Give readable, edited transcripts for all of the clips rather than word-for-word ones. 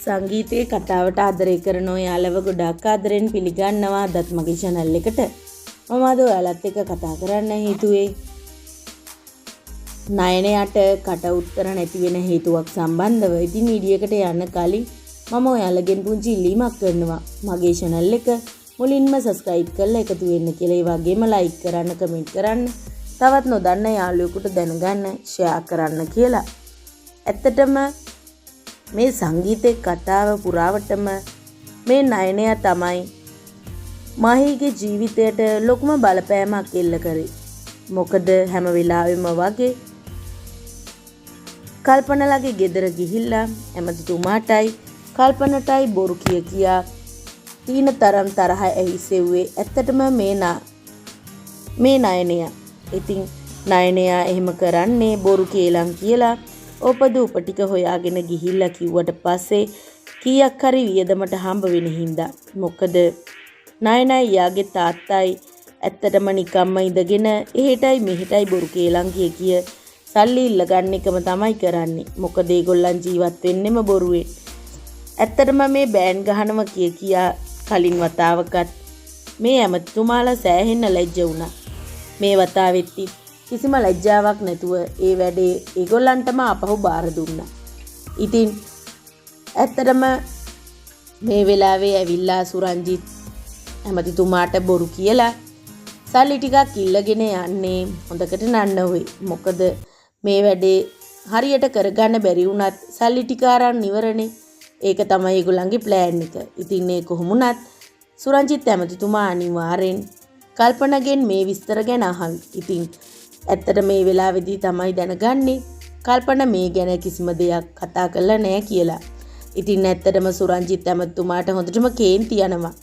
සංගීතයේ කතාවට ආදරය කරන ඔයාලව ගොඩාක් ආදරෙන් පිළිගන්නවා අදත් මගේ channel එකට. මම අද ඔයාලත් එක්ක කතා කරන්න හිතුවේ නයනයට කට උත්තර නැති වෙන හේතුවක් සම්බන්ධව. ඉතින් වීඩියෝ එකට යන්න කලින් මම ඔයාලගෙන් පුංචි ඉල්ලීමක් කරනවා. මගේ channel එක මුලින්ම subscribe කරලා එකතු වෙන්න කියලා. ඒ වගේම like කරන්න, comment කරන්න, තවත් නොදන්න යාළුවෙකුට දැනගන්න share කරන්න කියලා. ඇත්තටම මේ සංගීතේ කතාව පුරාවටම මේ නයනය තමයි මහීගේ ජීවිතයට ලොකුම බලපෑමක් එල්ල කරේ. මොකද හැම වෙලාවෙම වගේ කල්පනලගේ ගෙදර ගිහිල්ලා ඇමතිතුමාටයි කල්පනටයි බොරු කියා තීන තරම් තරහ ඇවිසෙව්වේ ඇත්තටම මේ නයනය. ඉතින් නයනය එහෙම කරන්නේ බොරු කේලම් කියලා ඕපදූප ටික හොයාගෙන ගිහිල්ලා කිව්වට පස්සේ කීයක් හරි වියදමට හම්බ වෙන හින්දා. මොකද නයනයි යාගේ තාත්තයි ඇත්තටම නිකම්ම ඉඳගෙන එහෙටයි මෙහෙටයි බොරු කේලම් කිය සල්ලි ඉල්ලගන්න එකම තමයි කරන්නේ. මොකද ඒගොල්ලන් ජීවත් වෙන්නෙම බොරුවෙන්. ඇත්තටම මේ බෑන් ගහනවා කියා කලින් වතාවකත් මේ ඇමතිතුමාලා සෑහෙන්න ලැජ්ජ වුණා. මේ වතාවෙත් කිසිම ලැජ්ජාවක් නැතුව ඒ වැඩේ ඒගොල්ලන්ටම අපහු බාර දුන්නා. ඉතින් ඇත්තටම මේ වෙලාවේ ඇවිල්ලා සුරංජිත් ඇමතිතුමාට බොරු කියලා සල්ලි ටිකක් ඉල්ලගෙන යන්නේ හොඳකට නන්න වෙයි. මොකද මේ වැඩේ හරියට කරගන්න බැරි වුණත් සල්ලි ටික අරන් ඉවරනේ. ඒක තමයි ඒගොල්ලන්ගේ ප්ලෑන් එක. ඉතින් ඒ කොහොමුණත් සුරංජිත් ඇමතිතුමා අනිවාර්යෙන් කල්පනගෙන් මේ විස්තර ගැන අහවි. ඉතින් ඇත්තට මේ වෙලාවේදී තමයි දැනගන්නේ කල්පන මේ ගැන කිසිම දෙයක් කතා කරලා නැහැ කියලා. ඉතින් ඇත්තටම සුරංජිත් ඇමතිතුමාට හොඳටම කේන්ති යනවා.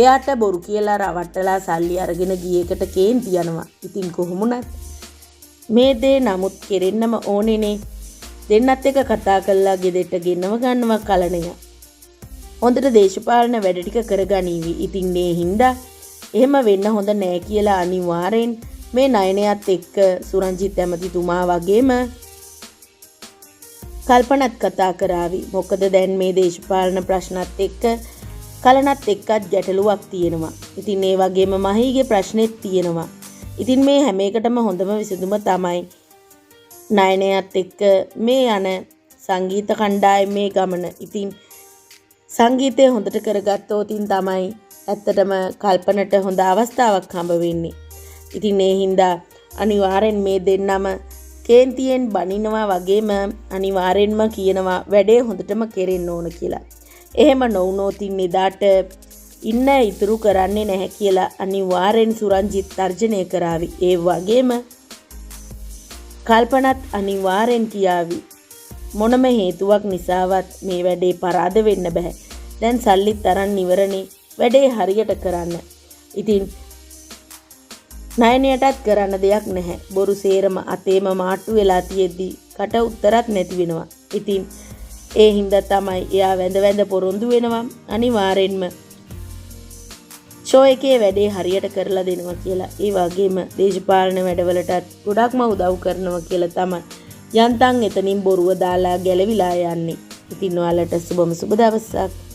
එයාට බොරු කියලා රවට්ටලා සල්ලි අරගෙන ගිය එකට කේන්ති යනවා. ඉතින් කොහොමුණත් මේ දේ නමුත් කෙරෙන්නම ඕනේනේ. දෙන්නත් එක කතා කරලා ගෙදරට ගෙන්නව ගන්නවා කලණය. හොඳට දේශපාලන වැඩ ටික කරගනීවි. ඉතින් මේ හින්දා එහෙම වෙන්න හොඳ නෑ කියලා අනිවාර්යෙන් මේ නයනයත් එක්ක සුරංජිත් ඇමතිතුමා වගේම කල්පනත් කතා කරાવી. මොකද දැන් මේ දේශපාලන ප්‍රශ්නත් එක්ක කලනත් එක්කත් ගැටලුවක් තියෙනවා. ඉතින් ඒ වගේම මහීගේ ප්‍රශ්නෙත් තියෙනවා. ඉතින් මේ හැම එකටම හොඳම විසඳුම තමයි නයනයත් එක්ක මේ යන සංගීත කණ්ඩායමේ ගමන. ඉතින් සංගීතය හොඳට කරගත්තොත් තමයි ඇත්තටම කල්පනට හොඳ අවස්ථාවක් හම්බ වෙන්නේ. ඉතින් ඒ හින්දා අනිවාර්යෙන් මේ දෙන්නම කේන්තියෙන් බනිනවා වගේම අනිවාර්යෙන්ම කියනවා වැඩේ හොඳටම කෙරෙන්න ඕන කියලා. එහෙම නොවුනොත් ඉන්නේදාට ඉන්න ඉතුරු කරන්නේ නැහැ කියලා අනිවාර්යෙන් සුරංජිත් තර්ජනය කරાવી. ඒ වගේම කල්පනත් අනිවාර්යෙන් කියාවි මොනම හේතුවක් නිසාවත් මේ වැඩේ පරාද වෙන්න බෑ. දැන් සල්ලිත් තරන් ඉවරනේ. වැඩේ හරියට කරන්න. ඉතින් නයනයටත් කරන්න දෙයක් නැහැ. බොරු සේරම අතේම මාට්ටු වෙලා තියෙද්දි කට උත්තරත් නැති වෙනවා. ඉතින් ඒ හින්දා තමයි එයා වැඳ පොරොන්දු වෙනවා අනිවාර්යෙන්ම ෂෝ එකේ වැඩේ හරියට කරලා දෙනවා කියලා. ඒ වගේම දේශපාලන වැඩවලටත් ගොඩක්ම උදව් කරනවා කියලා තමයි යන්තම් එතනින් බොරුව දාලා ගැලවිලා යන්නේ. ඉතින් ඔයාලට සුබම සුබ දවසක්.